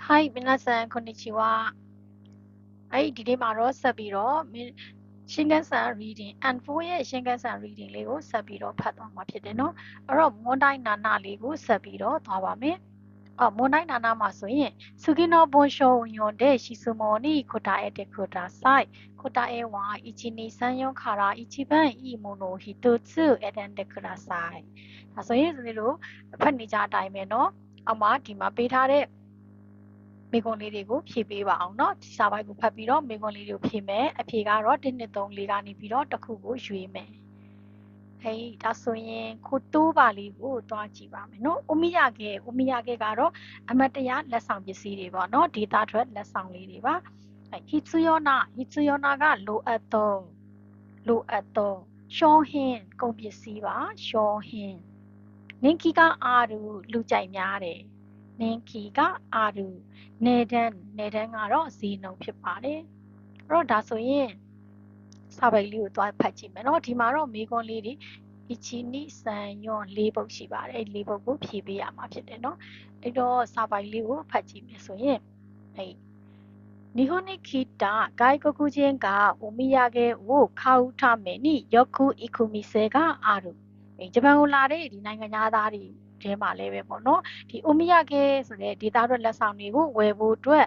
はい、皆さん、こんにちは。はい、ဒီနေ့မှာတော့ဆက်ပြီးတော့ရှင်းကန်းဆန် reading N4 ရဲ့ရှင်းကန်းဆန် reading လေးကိုဆက်ပြီးတော့ဖတ်သွားမှာဖြစ်တယ်နော်။အဲ့တော့မွန်တိုင်းနာနာလေးကိုဆက်ပြီးတော့သွားပါမယ်။မွန်တိုင်းနာနာမှာဆိုရင်စုကိနောဘွန်ရှောဝင်ယွန်တဲ့ရှီဆူမော်နီခိုတာတဲ့ခိုတာဆိုင်ခိုတာဝါအီချီနီဆန်ယွန်ခါရာအီချီပန်အီမိုနိုဟီတိုツအဒန်တဲ့ခိုတာဆိုင်။ဒါဆိုရင်ဒီလိုဖတ်နေကြအတိုင်းပဲနော်။အောက်မှာဒီမှာပေးထားတဲ့မိကွန်လေးတွေကိုဖြည့်ပေးပါအောင်เนาะဒီစာပိုက်ကိုဖတ်ပြီးတော့မိကွန်လေးတွေကိုဖြည့်မယ်အဖြေကတော့1 2 3 4ကနေပြီးတော့တစ်ခုကိုရွေးမယ်ဟေးဒါဆိုရင်ခိုတိုးပါလေးကိုသွားကြည့်ပါမယ်เนาะအိုမီယာကေကတော့အမတ်တရလက်ဆောင်ပစ္စည်းတွေပေါ့เนาะဒေတာထွက်လက်ဆောင်လေးတွေပါဟီtsuyonaကလိုအပ်တော့ရှောဟင်းကုန်ပစ္စည်းပါရှောဟင်းနင်ကီကအာရူလူကြိုက်များတယ်နင်ကီကအာရူနေတန်းကတော့ဈေးနှုန်းဖြစ်ပါတယ်အဲ့တော့ဒါဆိုရင်စာပိုက်လေးကိုသွားဖတ်ကြည့်မယ်เนาะဒီမှာတော့မေကွန်လေးတွေအချီနီဆန်ယွန်၄ပုတ်ရှိပါတယ်အဲ့၄ပုတ်ကိုဖြည့်ပေးရမှာဖြစ်တယ်เนาะအဲ့တော့စာပိုက်လေးကိုဖတ်ကြည့်မယ်ဆိုရင်日本に来た外国人がお土産を買うためによく行く店があるဂျပန်ကိုလာတဲ့ဒီနိုင်ငံသားတွေထဲမှာလည်းပဲပေါ့နော်ဒီအိုမီယာကေဆိုတဲ့ဒေတာထွက်လက်ဆောင်တွေကိုဝယ်ဖို့အတွက်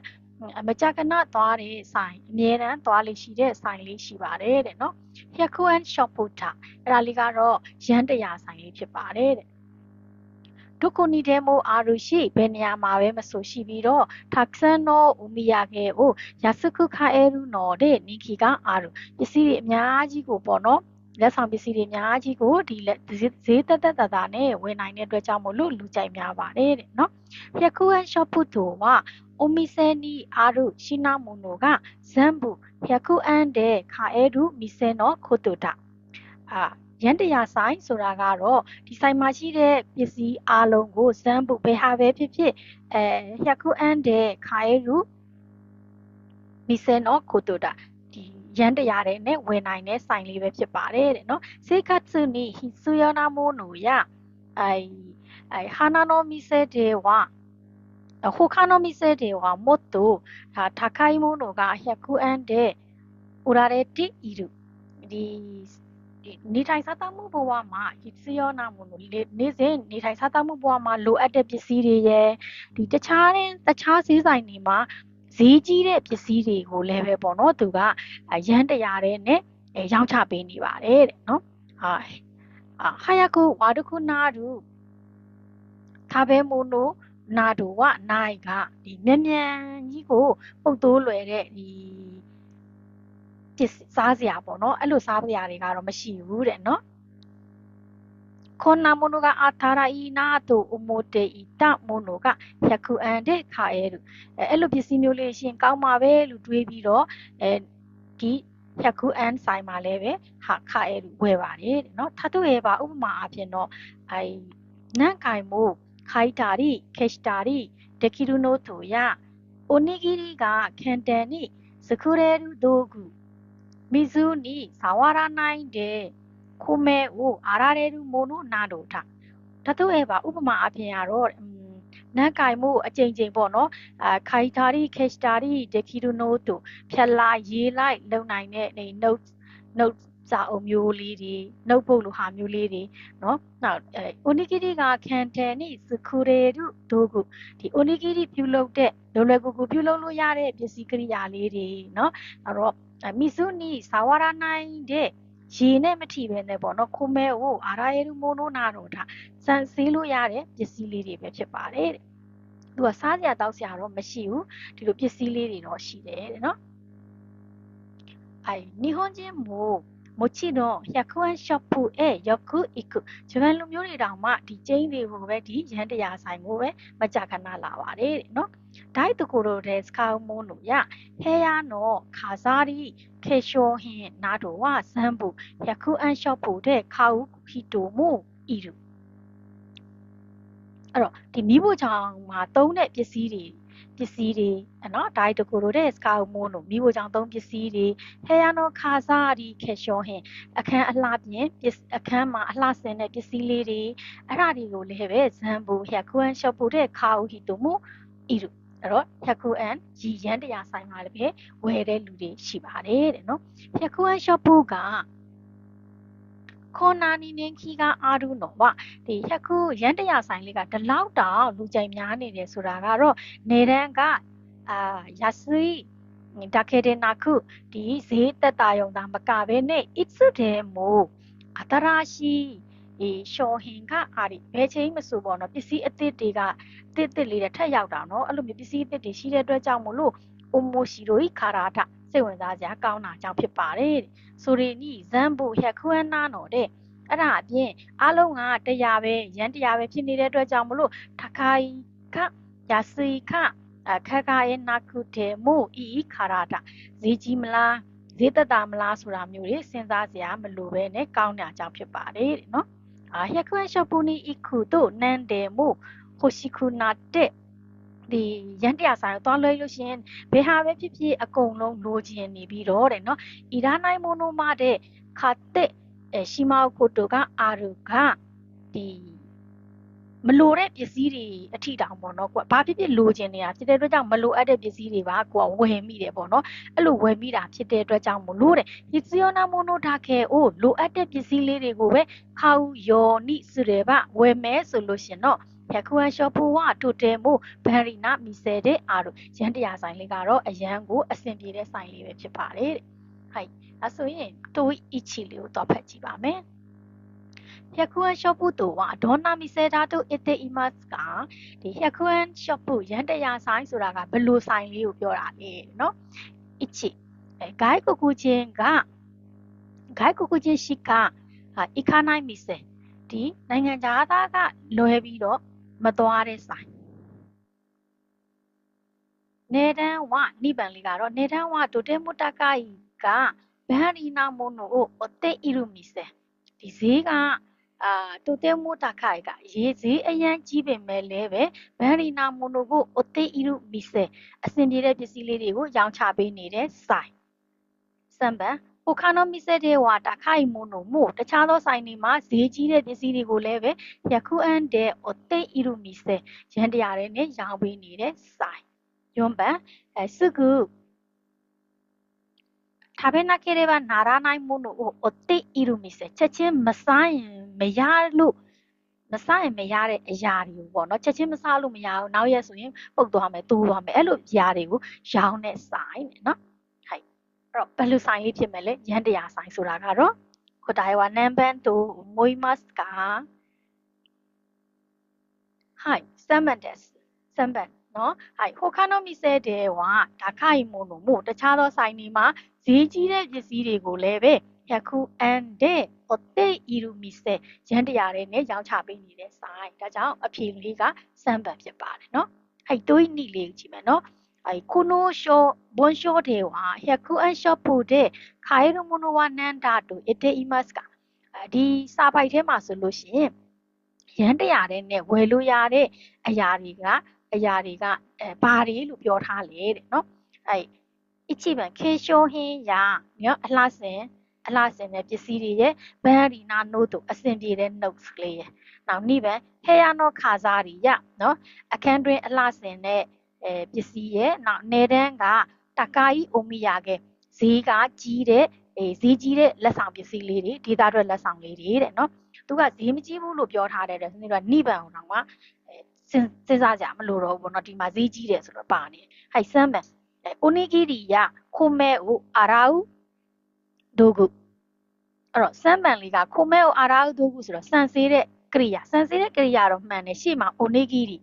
မကြာခဏသွားတဲ့ဆိုင်အမြဲတမ်းသွားလေရှိတဲ့ဆိုင်လေးရှိပါတယ်တဲ့နော် Hyakuan Shopputa အဲ့ဒါလေးကတော့ရန်တရာဆိုင်လေးဖြစ်ပါတယ်တဲ့ဒုက္ခနီတဲမိုအာရုရှိဘယ်နေရာမှာပဲမဆိုရှိပြီးတော့တာကဆန်နိုအိုမီယာကေကိုယာစကုခါအဲရူနော်တဲ့နီခီကအာရုပစ္စည်းတွေအများကြီးကိုပေါ့နော်လက်ဆောင်ပစ္စည်းတွေအများကြီးကိုဒီဈေးတက်တာနဲ့ဝယ်နိုင်တဲ့အတွက်ကြောင့်မို့လို့လူကြိုက်များပါတယ်တဲ့နော်ယခုဟန်ရှော့ပုတိုဝအိုမီဆယ်နီအာရုရှိနာမိုနိုကဇမ်ဘူယခုအန်တဲ့ခါအဲရူမီဆဲနော်ခိုတိုတာရန်တရာဆိုင်ဆိုတာကတော့ဒီဆိုင်မှာရှိတဲ့ပစ္စည်းအားလုံးကိုဇမ်ဘူဘယ်ဟာပဲဖြစ်ဖြစ်ယခုအန်တဲ့ခါအဲရူမီဆဲနော်ခိုတိုတာရန်တရာတဲ့နဲ့ဝယ်နိုင်တဲ့ဆိုင်လေးပဲဖြစ်ပါတယ်တဲ့နော်စေကတ်စုနီဟီဆူယောနာမိုနိုယဟာနာနိုမီဆဲဒေဝ他の店ではもっと高いものが100円で売られている。နေထိုင်စားသောက်မှုဘဝမှာ必要なものနေ့စဉ်နေထိုင်စားသောက်မှုဘဝမှာလိုအပ်တဲ့ပစ္စည်းတွေရဲ့ဒီတခြားဈေးဆိုင်တွေမှာဈေးကြီးတဲ့ပစ္စည်းတွေကိုလည်းပဲပေါ့နော်သူကရန်တရာတဲ့နဲ့ရောင်းချပေးနေပါတယ်တဲ့နော်ဟာယာကူဝါဒခုနာရူသာဘဲမိုနိုနာဒိုဝနိုင်ကဒီမြန်ကြီးကိုပုတ်တိုးလွယ်တဲ့ဒီစားစရာပေါ့နော်အဲ့လိုစားစရာတွေကတော့မရှိဘူးတဲ့နော်こんなものがあったらいいなと思っていたものが100円で買えるအဲ့လိုပစ္စည်းမျိုးလေးရှင်ကောင်းပါပဲလို့တွေးပြီးတော့ဒီ100円ဆိုင်မှာလည်းပဲခါအဲဝယ်ပါတယ်တဲ့နော်例えばဥပမာအဖြစ်တော့何回も書いたり消したりできるノートやおにぎりが簡単に作れる道具水に触らないで米を洗れるものなどだ例えばဥပမာအပြင်ကတော့何回もအကြိမ်ကြိမ်ပေါ့နော်ခိုင်တာရီခက်တာရီဒကီရူနိုတိုဖြတ်လာရေးလိုက်လုံနိုင်တဲ့ note စာအုပ်မျိုးလေးတွေ notebook လိုဟာမျိုးလေးတွေเนาะနောက်အိုနီဂီရီကခန်တန်နိစကူရေရုဒိုကုဒီအိုနီဂီရီပြုလုပ်တဲ့လွယ်ကူပြုလုပ်လို့ရတဲ့ပစ္စည်းကိရိယာလေးတွေเนาะအဲ့တော့မီဆူနီဆာဝရနိုင်တဲ့ရေနဲ့မထိပဲနဲ့ပေါ့နော်ခုမဲကိုအာရာယေရူမိုနိုနာတော့ဒါစမ်းဆေးလို့ရတဲ့ပစ္စည်းလေးတွေပဲဖြစ်ပါတယ်တဲ့သူကစားစရာတောက်စရာတော့မရှိဘူးဒီလိုပစ္စည်းလေးတွေတော့ရှိတယ်တဲ့နော်日本人もちろん100円ショップへよく行くဂျပန်လူမျိုးတွေတောင်မှဒီကျင်းတွေကိုပဲဒီရန်တရာဆိုင်ကိုပဲမကြာခဏလာပါတယ်တဲ့နော်ဒါ့တကူတော့တဲ့စကားမွန်းလို့ရဟဲယာနော်ခါစားရီခေရှောဟင်နာတော့ဝဇမ်ဘူ100円ショップတဲ့ခါဦးခီတိုမိုအီရူအဲ့တော့ဒီမိဖို့ချောင်းမှာသုံးတဲ့ပစ္စည်းတွေနော်ဒါတကူလို့တဲ့စကားမွန်းလို့မိဖို့ချောင်းသုံးပစ္စည်းတွေဟဲယာနော်ခါစားရီခေရှောဟင်အခန်းအလှပြင်အခန်းမှာအလှဆင်တဲ့ပစ္စည်းလေးတွေအဲ့ဒါတွေကိုလည်းပဲဇမ်ဘူ100円ショップတဲ့ခါဦးခီတိုမိုအီရူ အဲ့တော့100ရီရန်တရားဆိုင်မှာလည်းပဲဝယ်တဲ့လူတွေရှိပါတယ်တဲ့နော်100 shop ကခေါနာနီနင်းခီကအာရုနော်ဝဒီ100ရန်တရားဆိုင်လေးကဒီလောက်တောင်လူကြိုက်များနေတယ်ဆိုတာကတော့နေတန်းကရဆွေဒါခေတဲ့နာခုဒီဈေးတက်တာယုံတာမကပဲနဲ့အစ်စုတဲ့မို့အတရာရှိရှော်ဟင်ကအားဒီဘယ်ချိန်မဆိုပေါ့နော်ပစ္စည်းအသစ်တွေကတစ်လေးတဲ့ထက်ရောက်တာနော်အဲ့လိုမျိုးပစ္စည်းအသစ်တွေရှိတဲ့အတွက်ကြောင့်မို့လို့အိုမိုရှိရိုခါရာထစိတ်ဝင်စားစရာကောင်းတာကြောင့်ဖြစ်ပါတယ်ဆိုရီနီဇမ်ဘူဟက်ခွန်းနာနော်တဲ့အဲ့ဒါအပြင်အားလုံးကတရားပဲရန်တရားပဲဖြစ်နေတဲ့အတွက်ကြောင့်မို့လို့ထခိုင်ခယာစီခခက်ခါရဲ့နာခုတဲ့မို့ဤခါရာထဈေးကြီးမလားဈေးသက်တာမလားဆိုတာမျိုးတွေစဉ်းစားစရာမလိုပဲနဲ့ကောင်းတဲ့အကြောင်းဖြစ်ပါတယ်တဲ့နော်100ရှော့ပူနီဤခုတို့နန်တယ်မို့ဟိုရှိခုနာတဲ့ဒီရန်တရားဆိုင်သွားလွှဲလို့ရှိရင်ဘယ်ဟာပဲဖြစ်ဖြစ်အကုန်လုံးလိုချင်နေပြီးတော့တဲ့နော်အီရာနိုင်မိုနိုမာတဲ့ခါတဲ့ရှိမောက်ကိုတိုကအာရူကဒီမလိုတဲ့ပစ္စည်းတွေအထိတောင်ပေါ့နော်ကွာဘာဖြစ်ဖြစ်လိုချင်နေတာဖြစ်တဲ့အတွက်ကြောင့်မလိုအပ်တဲ့ပစ္စည်းတွေပါကိုကဝယ်မိတယ်ပေါ့နော်အဲ့လိုဝယ်မိတာဖြစ်တဲ့အတွက်ကြောင့်မလို့တဲ့ဟီစီယိုနာမိုနိုဒါခဲအိုလိုအပ်တဲ့ပစ္စည်းလေးတွေကိုပဲခေါယောနိစုတယ်ပါဝယ်မဲဆိုလို့ရှင်တော့100ရှော့ပူဝတိုတယ်မို့ဘန်ရီနာမီဆယ်တဲ့အာတို့ရန်တရားဆိုင်လေးကတော့အရန်ကိုအဆင်ပြေတဲ့ဆိုင်လေးပဲဖြစ်ပါတယ်တဲ့ဟိုက်အဲဆိုရင်တိုးအချီလေးကိုတော့ဖတ်ကြည့်ပါမယ်100ショップとはどんな店だと言っていますかဒီ100ショップရန်တရားဆိုင်ဆိုတာကဘယ်လိုဆိုင်လေးကိုပြောတာလဲနော်1外国人しか行かない店ဒီနိုင်ငံသားကလွယ်ပြီးတော့မသွားတဲ့ဆိုင်နေတန်းဝနိဗ္ဗာန်လေးကတော့နေတန်းဝဒိုတေမူတကီကဘန်ရီနာမိုနိုကိုအတေအီရူမီစေဒီဈေးကတိုတဲမိုတာခိုင်ကရေဈေးအရန်ကြီးပင်မဲ့လဲပဲဘန်ရီနာမိုနိုကိုအတေအီရူမီစေအဆင်ပြေတဲ့ပစ္စည်းလေးတွေကိုရောင်းချပေးနေတဲ့ဆိုင်စံပန်ဟိုခါနိုမီစေတဲ့ဝါတာခိုင်မိုနိုမို့တခြားသောဆိုင်တွေမှာဈေးကြီးတဲ့ပစ္စည်းတွေကိုလည်းပဲယခုအန်တဲ့အတေအီရူမီစေရန်တရားတွေနဲ့ရောင်းပေးနေတဲ့ဆိုင်ယွန်ပန်すぐ食べなければならないものを追っている店ချက်ချင်းမစားရင်မရတဲ့အရာတွေကိုပေါ့နော်ချက်ချင်းမစားလို့မရဘူးနောက်ရက်ဆိုရင်ပုတ်သွားမယ်တူသွားမယ်အဲ့လိုຢာတွေကိုရောင်းတဲ့ဆိုင်နဲ့နော်ဟိုက်အဲ့တော့ဘယ်လိုဆိုင်လေးဖြစ်မယ်လဲရန်တရားဆိုင်ဆိုတာကတော့ကိုတိုင်ဝါနမ်ဘန်တိုမွိမတ်ကဟိုက်စမ်မန်ဒက်စမ်ဘန်နော်ဟိုက်ဟိုခါနိုမီဆဲတဲ့ဝါဒါခိုင်မိုနိုမို့တခြားသောဆိုင်တွေမှာဈေးကြီးတဲ့ပစ္စည်းတွေကိုလည်းပဲယခုအန်တဲ့အတေအီရူမီဆဲရန်တရားတွေနဲ့ရောင်းချပေးနေတဲ့ဆိုင်ဒါကြောင့်အဖြေလေးကစမ်ဘန်ဖြစ်ပါတယ်နော်ဟိုက်တွေးနိလေးကြည့်မယ်နော်ခုနိုရှောဘွန်ရှောတဲ့ဝါယခုအန်ရှော့ပူတဲ့ခိုင်ရမိုနိုဝနန်ဒါတိုအတေအီမတ်ကဒီစာပိုက်ထဲမှာဆိုလို့ရှိရင်ရန်တရားတဲ့နဲ့ဝယ်လို့ရတဲ့အရာတွေကဘာတွေလို့ပြောထားလဲတဲ့နော်一番軽商品やအလှဆင်တဲ့ပစ္စည်းတွေရဲ့ဘန်ရီနာနို့တို့အဆင်ပြေတဲ့ notes လေးရဲ့နောက်နိဗ္ဗာန်ဟေယနောခါစားရီရနော်အခန်းတွင်အလှဆင်တဲ့ပစ္စည်းရဲ့နောက်နေတန်းကတကာဤအိုမီယာကဈေးကကြီးတဲ့ဈေးကြီးတဲ့လက်ဆောင်ပစ္စည်းလေးတွေဒေတာအတွက်လက်ဆောင်လေးတွေတဲ့နော်သူကဈေးမကြီးဘူးလို့ပြောထားတယ်တဲ့စနေတော့နိဗ္ဗာန်ကိုတော့မှစဉ်းစားကြမလို့တော့ဘူးเนาะဒီမှာဈေးကြီးတယ်ဆိုတော့ပါနေဟိုက်စမ်းမယ်အိုနီဂီရီယခိုမဲအိုအာရာဦးဒိုဂုအဲ့တော့စမ်းပန်လေးကခိုမဲအိုအာရာဦးဒိုဂုဆိုတော့စံစေးတဲ့ကရိယာတော့မှန်တယ်ရှေ့မှာအိုနီဂီရီ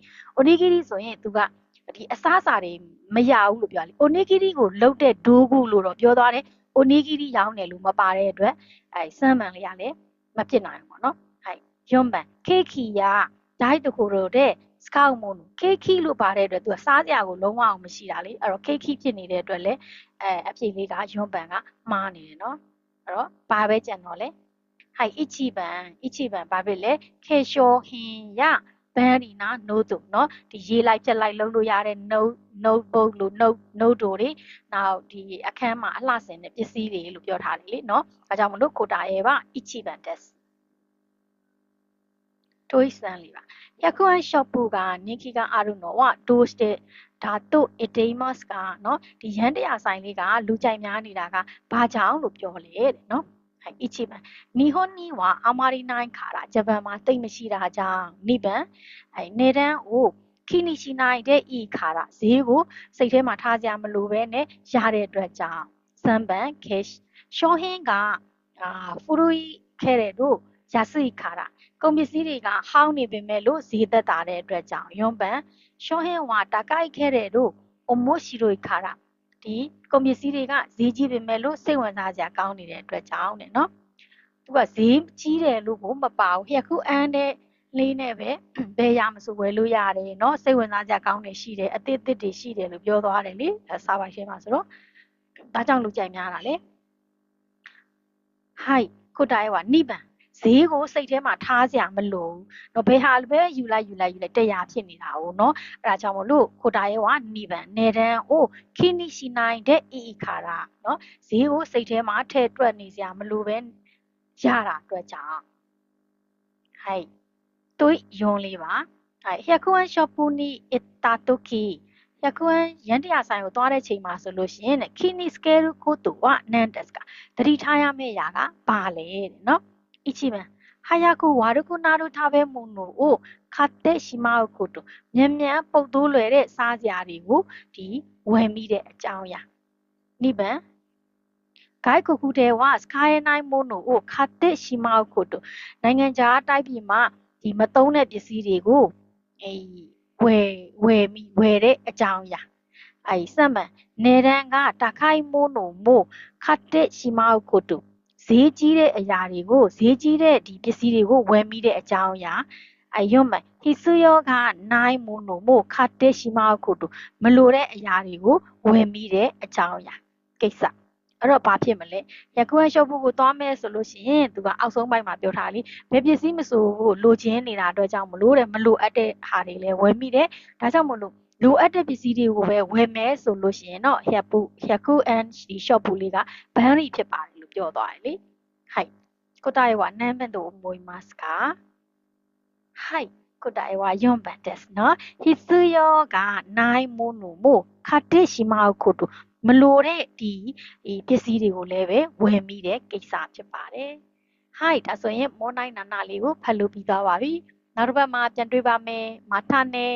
ဆိုရင်သူကဒီအစားအစာတွေမရဘူးလို့ပြောတယ်အိုနီဂီရီကိုလုတ်တဲ့ဒိုဂုလို့တော့ပြောသွားတယ်အိုနီဂီရီရောင်းတယ်လို့မပါတဲ့အတွက်စမ်းပန်လေးကလည်းမဖြစ်နိုင်ဘူးပေါ့နော်ယွန်ပန်ခေခီယာဒိုက်တခုတို့တဲ့စကောက်မွန်ခေခီလို့ပါတဲ့အတွက်သူကစားစရာကိုလုံးဝအောင်မရှိတာလေအဲ့တော့ခေခီဖြစ်နေတဲ့အတွက်လည်းအဖြေလေးကယွန်ပန်ကမှားနေတယ်နော်အဲ့တော့ဘာပဲကြံတော့လဲဟိုက်အချီပန်ဘာဖြစ်လဲခေရှောဟင်ရဘန်ရီနာနို့တို့နော်ဒီရေးလိုက်ဖြတ်လိုက်လုပ်လို့ရတဲ့ notebook လို့ note တို့တွေနောက်ဒီအခန်းမှာအလှဆင်တဲ့ပစ္စည်းတွေလို့ပြောထားတယ်လေနော်ဒါကြောင့်မလို့ခိုတာရဲ့ပါအချီပန် test တွေးစမ်းလေပါယခုန်ရှော့ပူကနိခိကအာရုံတော့ဒိုးစတဲ့ဓာတုအတေးမတ်ကနော်ဒီရန်တရားဆိုင်လေးကလူကြိုက်များနေတာကဘာကြောင့်လို့ပြောလေတဲ့နော်はい、1番。日本にはあまりないからジャパンမှာတိတ်မရှိတာကြောင့်2番。နေတန်းကိုခိနိရှိနိုင်တဲ့ဤခါရဈေးကိုစိတ်ထဲမှာထားကြမလို့ပဲနဲ့ရတဲ့အတွက်ကြောင့်3番 cash ရှောဟင်းကဖူရီခဲတဲ့တို့ရစိခါရကုန်ပစ္စည်းတွေကဟောင်းနေပေမဲ့လို့ဈေးသက်သာတဲ့အတွက်ကြောင့်4番ရှောဟင်းဝါတကိုက်ခဲတဲ့တို့အမို့ရှိရိုခါရဒီကုန်ပစ္စည်းတွေကဈေးကြီးပေမဲ့လို့စိတ်ဝင်စားစရာကောင်းနေတဲ့အတွက်ကြောင့်တဲ့နော်သူကဈေးကြီးတယ်လို့ကိုမပါဘူးယခုအန်းတဲ့လေးနဲ့ပဲဘယ်ရမဆိုဝယ်လို့ရတယ်เนาะစိတ်ဝင်စားစရာကောင်းနေရှိတယ်အသစ်တွေရှိတယ်လို့ပြောသွားတယ်လေစာပိုင်ရှင်းမှာဆိုတော့ဒါကြောင့်လူကြိုက်များတာလေဟိုက်ခုတိုင်ကနိဗ္ဗာန်ဈေးကိုစိတ်ထဲမှာထားစရာမလိုဘူးเนาะဘယ်ဟာပဲယူလိုက်တရားဖြစ်နေတာ哦เนาะအဲ့ဒါကြောင့်မလို့ခုတိုင်ကနိဗ္ဗာန်နေတန်းအိုခိနိရှိနိုင်တဲ့ဤခါရเนาะဈေးကိုစိတ်ထဲမှာထည့်တွက်နေစရာမလိုပဲရတာအတွက်ကြောင့်ဟိုက်တွေးယွန်လေးပါ100ショップに行った時100ရန်တရားဆိုင်ကိုသွားတဲ့ချိန်မှာဆိုလို့ရှိရင်ခီနီစကဲရူကိုတူဝနန်တက်စကတတိထားရမယ့်ຢာကပါလေတဲ့နော်1番早く悪くなる食べ物を買ってしまうことမြန်မြန်ပုတ်သိုးလွယ်တဲ့စားစရာတွေကိုဒီဝယ်မိတဲ့အကြောင်းအရာ2番外国では使えないものを買ってしまうことနိုင်ငံခြားတိုက်ပြည်မှာဒီမသုံးတဲ့ပစ္စည်းတွေကိုဝယ်တဲ့အကြောင်းအရာ3番နေတန်းက高いものも買ってしまうことဈေးကြီးတဲ့အရာတွေကိုဈေးကြီးတဲ့ဒီပစ္စည်းတွေကိုဝယ်မိတဲ့အကြောင်းအရာ4番必要がないものも買ってしまうことမလိုတဲ့အရာတွေကိုဝယ်မိတဲ့အကြောင်းအရာကိစ္စအဲ့တော့ဘာဖြစ်မလဲယခုရှုပ်ဖို့ကိုသွားမယ်ဆိုလို့ရှိရင်သူကအောက်ဆုံးပိုင်းမှာပြောထားလေဘယ်ပစ္စည်းမဆိုလိုချင်နေတာအတွက်ကြောင့်မလို့တဲ့မလိုအပ်တဲ့ဟာတွေလည်းဝယ်မိတယ်ဒါကြောင့်မလို့လိုအပ်တဲ့ပစ္စည်းတွေကိုပဲဝယ်မယ်ဆိုလို့ရှိရင်တော့100 and ဒီ shop လေးကဘန်းရီဖြစ်ပါတယ်လို့ပြောသွားတယ်လေはい答えは何番と思いますかはい答えは4番ですเนาะ必要がないものも買ってしまうことမလိုတဲ့ဒီပစ္စည်းတွေကိုလည်းပဲဝယ်မိတဲ့ကိစ္စဖြစ်ပါတယ်။ဟိုက်ဒါဆိုရင်မောနိုင်နာနာလေးကိုဖတ်လို့ပြီးသွားပါပြီ။နောက်တစ်ပတ်မှာပြန်တွေ့ပါမယ်။မာထနဲ့